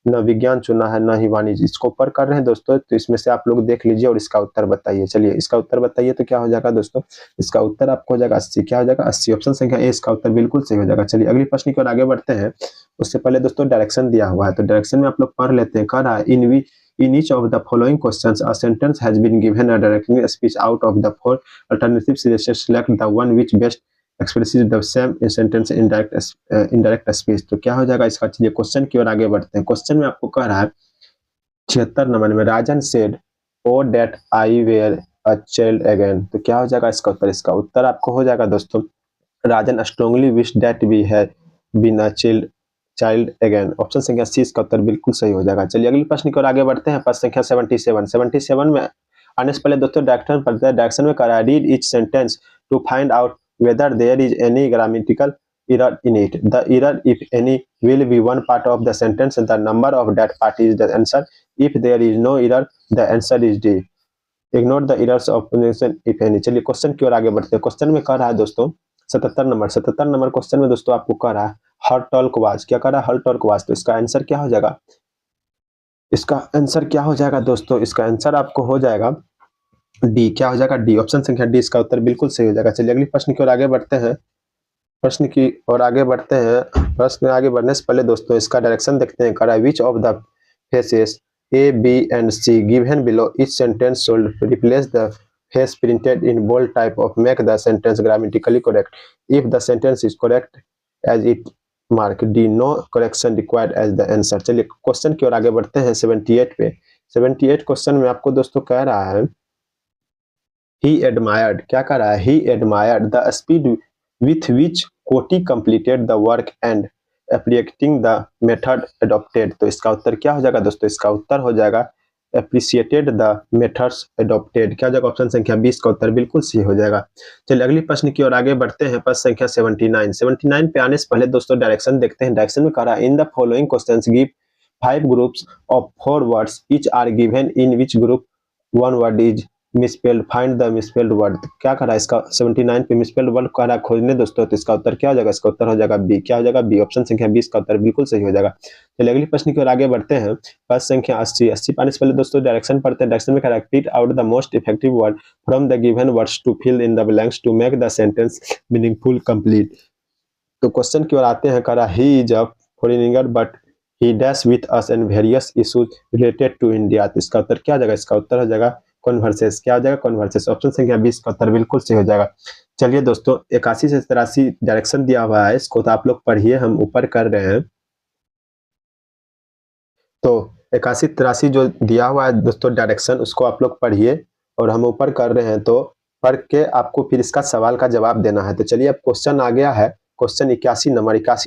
न विज्ञान चुना है न ही वाणिज्य? इसको ऊपर कर रहे हैं दोस्तों, तो इसमें से आप लोग देख लीजिए और इसका उत्तर बताइए। चलिए इसका उत्तर बताइए। तो क्या हो जाएगा दोस्तों? इसका उत्तर आपको हो जाएगा 80। क्या हो जाएगा? 80। ऑप्शन संख्या ए इसका उत्तर बिल्कुल सही हो जाएगा। चलिए अगली प्रश्न की ओर आगे बढ़ते हैं। उससे पहले दोस्तों डायरेक्शन दिया हुआ है, तो डायरेक्शन में आप लोग पढ़ लेते हैं। कह रहा है, in each of the following questions a sentence has been given a directing speech out of the 4 alternatives. Select the one which best expresses the same sentence in indirect speech। तो क्या हो जाएगा इसका? चलिए क्वेश्चन की ओर आगे बढ़ते हैं। क्वेश्चन में आपको कह रहा है 76 नंबर में, राजन said oh that I were a child again। तो क्या हो जाएगा इसका उत्तर? इसका उत्तर आपको हो जाएगा दोस्तों Rajan strongly wish that we had been a child again. Option संख्या सी इसका उत्तर बिल्कुल सही हो जाएगा। चलिए अगली प्रश्न की ओर आगे बढ़ते हैं। प्रश्न संख्या 77 में आने से पहले दोस्तों डायरेक्शन पढ़ते हैं। डायरेक्शन में करा read each sentence to find out whether there is any grammatical error in it. The error, if any, will be one part of the sentence. The number of that part is the answer. If there is no error, the answer is D. Ignore the errors of pronunciation if any. चलिए question की ओर आगे बढ़ते हैं। Question में कह रहा है दोस्तों 77 नंबर क्वेश्चन में दोस्तों आपको कह रहा है हर टॉल्क वाज। क्या कह रहा है? हर टॉल्क वाज। तो इसका आंसर क्या हो जाएगा? इसका आंसर क्या हो जाएगा दोस्तों? इसका आंसर आपको हो जाएगा डी। क्या हो जाएगा? डी। ऑप्शन संख्या डी इसका उत्तर बिल्कुल सही हो जाएगा। चलिए अगली प्रश्न की ओर आगे बढ़ते हैं। प्रश्न की ओर आगे बढ़ते हैं। प्रश्न में आगे बढ़ने से पहले दोस्तों इसका डायरेक्शन देखते हैं। करा which of the phrases A B and C given below each sentence should replace the phrase printed in bold type of make the sentence grammatically correct. If the sentence is correct as it mark D, no correction required as the answer. चलिए question की ओर आगे बढ़ते हैं 78 पे। 78 question में आपको दोस्तों कह रहा है he admired। क्या कह रहा है? he admired the speed with which कोटी completed the work and appreciating the method adopted। तो इसका उत्तर क्या हो जाएगा दोस्तों? इसका उत्तर हो जाएगा appreciated the methods adopted। क्या हो जाएगा? ऑप्शन संख्या 20 का उत्तर बिल्कुल सही हो जाएगा। चलिए अगली प्रश्न की ओर आगे बढ़ते हैं। प्रश्न संख्या 79 पे आने से पहले दोस्तों डायरेक्शन देखते हैं। डायरेक्शन में कह रहा है in the following questions give 5 groups of 4 words each are given in which group one word is misspelled, find the misspelled word. क्या करा इसका 79 पे मिसस्पेल्ड वर्ड कह रहा है खोजने दोस्तों। तो इसका उत्तर क्या हो जाएगा? इसका उत्तर हो जाएगा बी। क्या हो जाएगा? बी। ऑप्शन संख्या 20 का उत्तर बिल्कुल सही हो जाएगा। चलिए अगली प्रश्न की ओर आगे बढ़ते हैं। प्रश्न संख्या 80 पाने से पहले दोस्तों डायरेक्शन पढ़ते हैं। डायरेक्शन में कह रहा है read out the most effective word from the given words to fill in the blanks to make the sentence meaningful complete. तो क्वेश्चन की ओर आते हैं। कह रहा he is a foreigner but he dash with us and various issues related to India. तो इसका उत्तर क्या हो जाएगा? इसका उत्तर हो जाएगा कॉन्वर्सेस। क्या हो जाएगा? कॉन्वर्सेस। ऑप्शन संख्या 20 का उत्तर बिल्कुल सही हो जाएगा। चलिए दोस्तों 81 से 83 डायरेक्शन दिया हुआ है, इसको तो आप लोग पढ़िए, हम ऊपर कर रहे हैं। तो 81 83 जो दिया हुआ है दोस्तों डायरेक्शन, उसको आप लोग पढ़िए और हम ऊपर कर रहे हैं। तो पढ़ के आपको फिर इसका सवाल का जवाब देना है। तो चलिए अब क्वेश्चन आ गया है। क्वेश्चन 81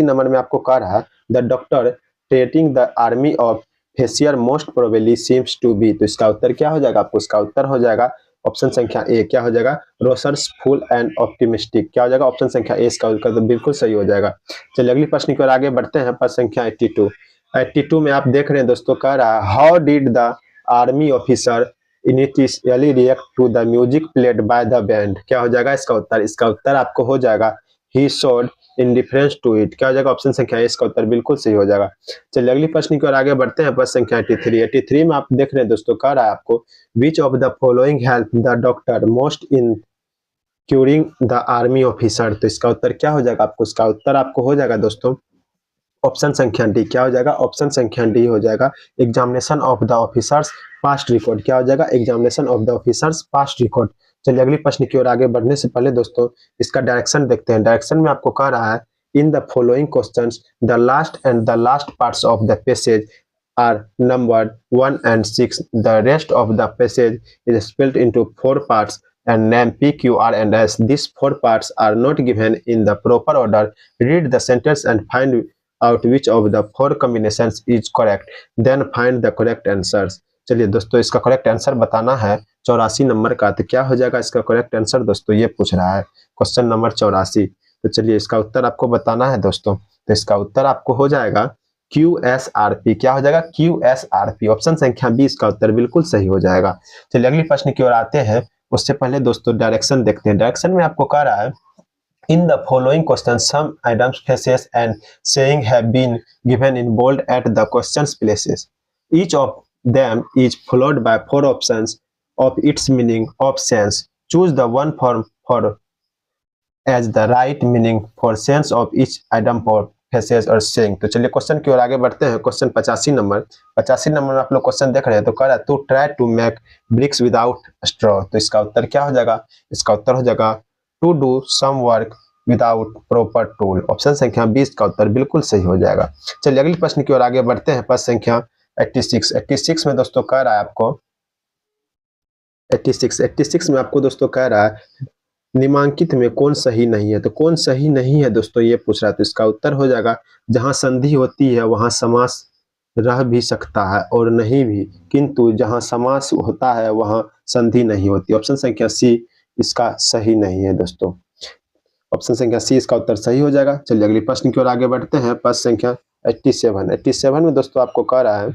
नंबर में आपको कह रहा है the doctor treating the army officer most probably seems to be. तो इसका उत्तर क्या हो जाएगा? आपको इसका उत्तर हो जाएगा ऑप्शन संख्या ए। क्या हो जाएगा? रोसर्सफुल एंड ऑप्टिमिस्टिक। क्या हो जाएगा? ऑप्शन संख्या ए इसका उत्तर तो बिल्कुल सही हो जाएगा। चलिए अगली प्रश्न की ओर आगे बढ़ते हैं। प्रश्न संख्या 82 में आप देख रहे हैं दोस्तों कह रहा है how did the army officer initially react to the music played by the band. क्या हो जाएगा इसका उत्तर? इसका उत्तर आपको हो जाएगा he showed indifference to it. क्या हो जाएगा? ऑप्शन संख्या ए इसका उत्तर बिल्कुल सही हो जाएगा। चलिए अगली प्रश्न की ओर आगे बढ़ते हैं। प्रश्न संख्या 83 में आप देख रहे हैं दोस्तों कह रहा है आपको विच of the following help the doctor most in curing the army officer. तो इसका उत्तर क्या हो जाएगा? आपको इसका उत्तर आपको हो जाएगा दोस्तों ऑप्शन संख्या डी। क्या हो जाएगा? ऑप्शन संख्या डी हो जाएगा examination of the officers past record. क्या हो जाएगा? Examination of the officers past record. चलिए अगली प्रश्न की ओर आगे बढ़ने से पहले दोस्तों इसका डायरेक्शन देखते हैं। डायरेक्शन में आपको कह रहा है in the following questions the last parts of the passage are numbered 1 and 6. The rest of the passage is split into 4 parts and named P, Q, R, and S. These 4 parts are not given in the proper order. Read the sentence and find out which of the 4 combinations is correct. Then find the correct answers. चलिए दोस्तों इसका correct answer बताना है 84 number का। तो क्या हो जाएगा इसका करेक्ट आंसर दोस्तों? ये पूछ रहा है क्वेश्चन नंबर 84। तो चलिए इसका उत्तर आपको बताना है दोस्तों। तो इसका उत्तर आपको हो जाएगा QSRP। क्या हो जाएगा? QSRP। ऑप्शन संख्या 20 का उत्तर बिल्कुल सही हो जाएगा। चलिए अगली प्रश्न की ओर आते हैं। उससे पहले दोस्तों डायरेक्शन देखते हैं। डायरेक्शन में आपको कह रहा है in the following questions some items faces and saying have been given in bold at the questions places. Each of them is followed by 4 options of its meaning of sense. Choose the one for as the right meaning for sense of each item for faces or saying. तो चलिए question की ओर आगे बढ़ते हैं। Question 85 number में आप लोग क्वेश्चन देख रहे हैं। तो कह रहा है to try to make bricks without straw. तो इसका उत्तर क्या हो जाएगा? इसका उत्तर हो जाएगा to do some work without proper tool. Option संख्या 20 का उत्तर बिल्कुल सही हो जाएगा। चलिए अगली प्रश्न की ओर आगे बढ़ते हैं। प्रश्न संख्या 86 में दोस्तों कह रहा है आपको 86 में आपको दोस्तों कह रहा है निम्नलिखित में कौन सही नहीं है? तो कौन सही नहीं है दोस्तों, ये पूछ रहा है। तो इसका उत्तर हो जाएगा, जहाँ संधि होती है वहाँ समास रह भी सकता है और नहीं भी, किंतु जहाँ समास होता है वहाँ संधि नहीं होती। ऑप्शन संख्या सी इसका सही नहीं है दोस्तों। ऑप्शन संख्या सी इसका उत्तर सही हो जाएगा। चलिए अगली प्रश्न की ओर आगे बढ़ते हैं। प्रश्न संख्या 87 में दोस्तों आपको कह रहा है,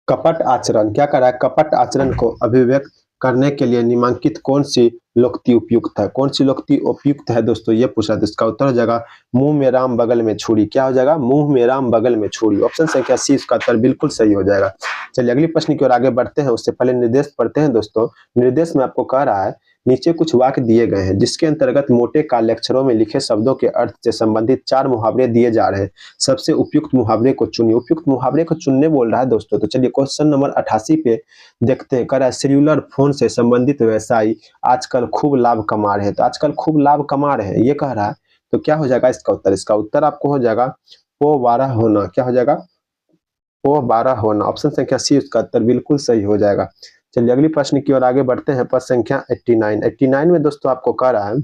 कपट आचरण क्या कर रहा है? कपट आचरण को अभिव्यक्त करने के लिए निम्नलिखित कौन सी लोकोक्ति उपयुक्त है? कौन सी लोकोक्ति उपयुक्त है दोस्तों, ये पूछा। तो इसका उत्तर हो जाएगा, मुंह में राम बगल में छुरी। क्या हो जाएगा? मुंह में राम बगल में छुरी। ऑप्शन संख्या सी इसका उत्तर बिल्कुल सही हो जाएगा। चलिए अगली प्रश्न की ओर आगे बढ़ते हैं, उससे पहले निर्देश पढ़ते हैं दोस्तों। निर्देश में आपको कह रहा है, नीचे कुछ वाक्य दिए गए हैं जिसके अंतर्गत मोटे काले अक्षरों में लिखे शब्दों के अर्थ से संबंधित 4 मुहावरे दिए जा रहे हैं। सबसे उपयुक्त मुहावरे को चुनिए। उपयुक्त मुहावरे को चुनने बोल रहा है दोस्तों। तो चलिए क्वेश्चन नंबर 88 पे देखते हैं। कह रहा है, सेल्यूलर फोन से संबंधित व्यवसायी आजकल खूब लाभ कमा रहे हैं। तो आजकल खूब लाभ कमा रहे हैं ये कह रहा है, तो क्या हो जाएगा इसका उत्तर? इसका उत्तर आपको हो जाएगा पो 12 होना। क्या हो जाएगा? पो 12 होना। ऑप्शन संख्या सी इसका उत्तर बिल्कुल सही हो जाएगा। चलिए अगली प्रश्न की ओर आगे बढ़ते हैं। प्रश्न संख्या 89 में दोस्तों आपको कह रहा है,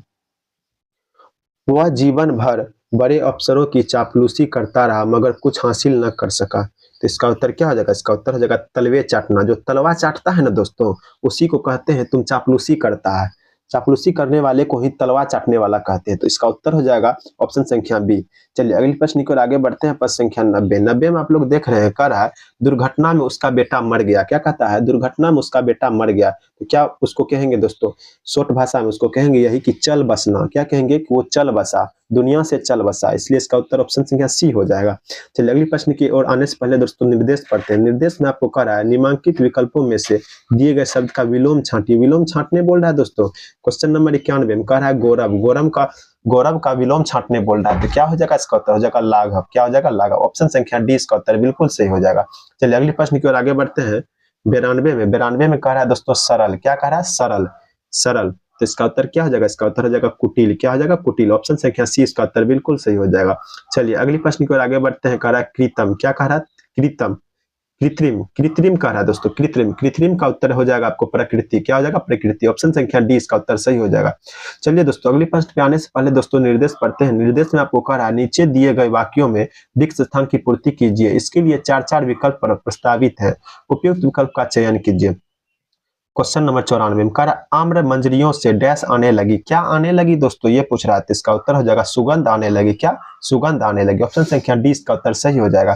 वह जीवन भर बड़े अफसरों की चापलूसी करता रहा मगर कुछ हासिल न कर सका। तो इसका उत्तर क्या हो जाएगा? इसका उत्तर हो जाएगा तलवे चाटना। जो तलवा चाटता है ना दोस्तों, उसी को कहते हैं तुम चापलूसी करता है। चापलूसी करने वाले को ही तलवा चाटने वाला कहते हैं। तो इसका उत्तर हो जाएगा ऑप्शन संख्या बी। चलिए अगली प्रश्न की ओर आगे बढ़ते हैं। प्रश्न संख्या 90 में आप लोग देख रहे हैं, कह रहा है, दुर्घटना में उसका बेटा मर गया। क्या कहता है? दुर्घटना में उसका बेटा मर गया। तो क्या उसको कहेंगे दोस्तों? शॉर्ट भाषा में उसको कहेंगे यही कि चल बसना। क्या कहेंगे? कि वो चल बसा, दुनिया से चल बसा। इसलिए इसका उत्तर ऑप्शन संख्या सी हो जाएगा। चलिए अगली प्रश्न की ओर आने से पहले दोस्तों निर्देश पढ़ते हैं। निर्देश में आपको कह रहा है, निम्नलिखित विकल्पों में से दिए गए शब्द का विलोम छांटिए। विलोम छांटने बोल रहा है दोस्तों। क्वेश्चन नंबर 91 में कह रहा है, गौरव का विलोम छांटने बोल रहा है। तो क्या हो जाएगा? इसका उत्तर हो जाएगा लाघव। क्या हो जाएगा? लाघव। ऑप्शन संख्या डी इसका उत्तर बिल्कुल सही हो जाएगा। चलिए अगली प्रश्न की ओर आगे बढ़ते हैं। 92 में कह रहा है दोस्तों सरल। क्या कह रहा है? सरल। सरल। तो इसका उत्तर क्या हो जाएगा? इसका उत्तर हो जाएगा कुटिल। क्या हो जाएगा? कुटिल। ऑप्शन संख्या सी इसका उत्तर बिल्कुल सही हो जाएगा। चलिए अगली प्रश्न की ओर आगे बढ़ते हैं। कह रहा है कृतम। क्या कह रहा है? कृतम। कृत्रिम। कृत्रिम कह रहा है दोस्तों। कृत्रिम। कृत्रिम का उत्तर हो जाएगा आपको प्रकृति। क्या हो जाएगा? प्रकृति। ऑप्शन संख्या डी इसका उत्तर सही हो जाएगा। चलिए दोस्तों अगली प्रश्न पे आने से पहले दोस्तों निर्देश पढ़ते हैं। निर्देश में आपको कह रहा है, नीचे दिए गए वाक्यों में रिक्त स्थान की पूर्ति कीजिए। इसके लिए 4 विकल्प प्रस्तावित है। उपयुक्त विकल्प का चयन कीजिए। क्वेश्चन नंबर 94 में कह रहा, आम्र मंजरियों से डैश आने लगी। क्या आने लगी दोस्तों, ये पूछ रहा है। तो इसका उत्तर हो जाएगा सुगंध आने लगी। क्या? सुगंध आने लगी। ऑप्शन संख्या डी इसका उत्तर सही हो जाएगा।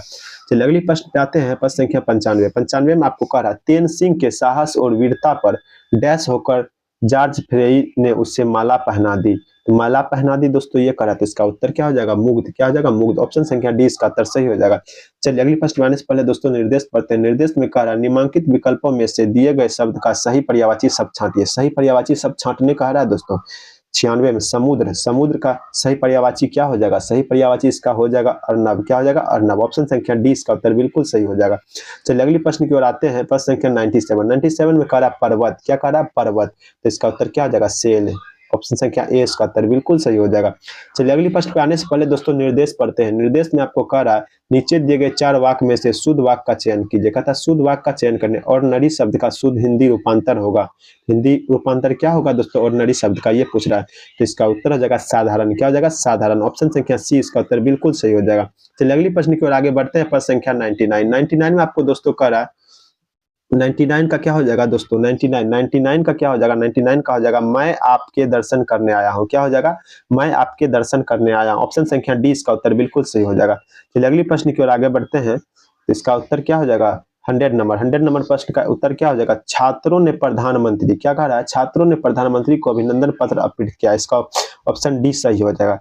चलिए अगली प्रश्न पे आते हैं। प्रश्न संख्या 95 में आपको कह रहा है, तेन सिंह के साहस और वीरता पर डैश होकर जॉर्ज फ्रेई ने उससे माला पहना दी। तो माला पहना दी दोस्तों ये करा। तो इसका उत्तर क्या हो जाएगा? मुग्ध। क्या हो जाएगा? मुग्ध। ऑप्शन संख्या डी इसका उत्तर सही हो जाएगा। चलिए अगली प्रश्न आने से पहले दोस्तों निर्देश पढ़ते हैं। निर्देश में कह रहा है, निम्नलिखित विकल्पों में से दिए गए शब्द का सही पर्यायवाची शब्द छांटिए। सही पर्यायवाची शब्द छांटने कह रहा है दोस्तों। 96 में समुद्र। समुद्र का सही पर्यायवाची क्या हो जाएगा? सही पर्यायवाची इसका हो जाएगा अर्नब। क्या हो जाएगा? अर्नब। ऑप्शन संख्या डी इसका उत्तर बिल्कुल सही हो जाएगा। चलिए अगली प्रश्न की ओर आते हैं। प्रश्न संख्या 97 में कह रहा है पर्वत। क्या कह रहा है? पर्वत। तो इसका उत्तर क्या हो जाएगा? सेल। ऑप्शन संख्या ए इसका उत्तर बिल्कुल सही हो जाएगा। चलिए अगली प्रश्न पे आने से पहले दोस्तों निर्देश पढ़ते हैं। निर्देश में आपको कह रहा है, नीचे दिए गए 4 वाक्य में से शुद्ध वाक्य का चयन कीजिए। कहता है शुद्ध वाक्य का चयन करने ऑर्डिनरी शब्द का शुद्ध हिंदी रूपांतर होगा। हिंदी रूपांतर क्या होगा दोस्तों? ऑर्डिनरी शब्द का, ये पूछ रहा है। तो इसका उत्तर हो जाएगा साधारण। क्या हो जाएगा? साधारण। ऑप्शन संख्या सी इसका उत्तर बिल्कुल सही हो जाएगा। चलिए अगली प्रश्न की ओर आगे बढ़ते हैं। प्रश्न संख्या 99 में आपको दोस्तों कह रहा है, 99 का क्या हो जाएगा दोस्तों? 99 का क्या हो जाएगा? 99 का हो जाएगा, मैं आपके दर्शन करने आया हूँ। क्या हो जाएगा? मैं आपके दर्शन करने आया हूँ। ऑप्शन संख्या डी इसका उत्तर बिल्कुल सही हो जाएगा। चलिए अगली प्रश्न की ओर आगे बढ़ते हैं। तो इसका उत्तर क्या हो जाएगा? 100 नंबर प्रश्न का उत्तर क्या हो जाएगा? छात्रों ने प्रधानमंत्री। क्या कह रहा है? छात्रों ने प्रधानमंत्री को अभिनंदन पत्र अर्पित किया। इसका ऑप्शन डी सही हो जाएगा।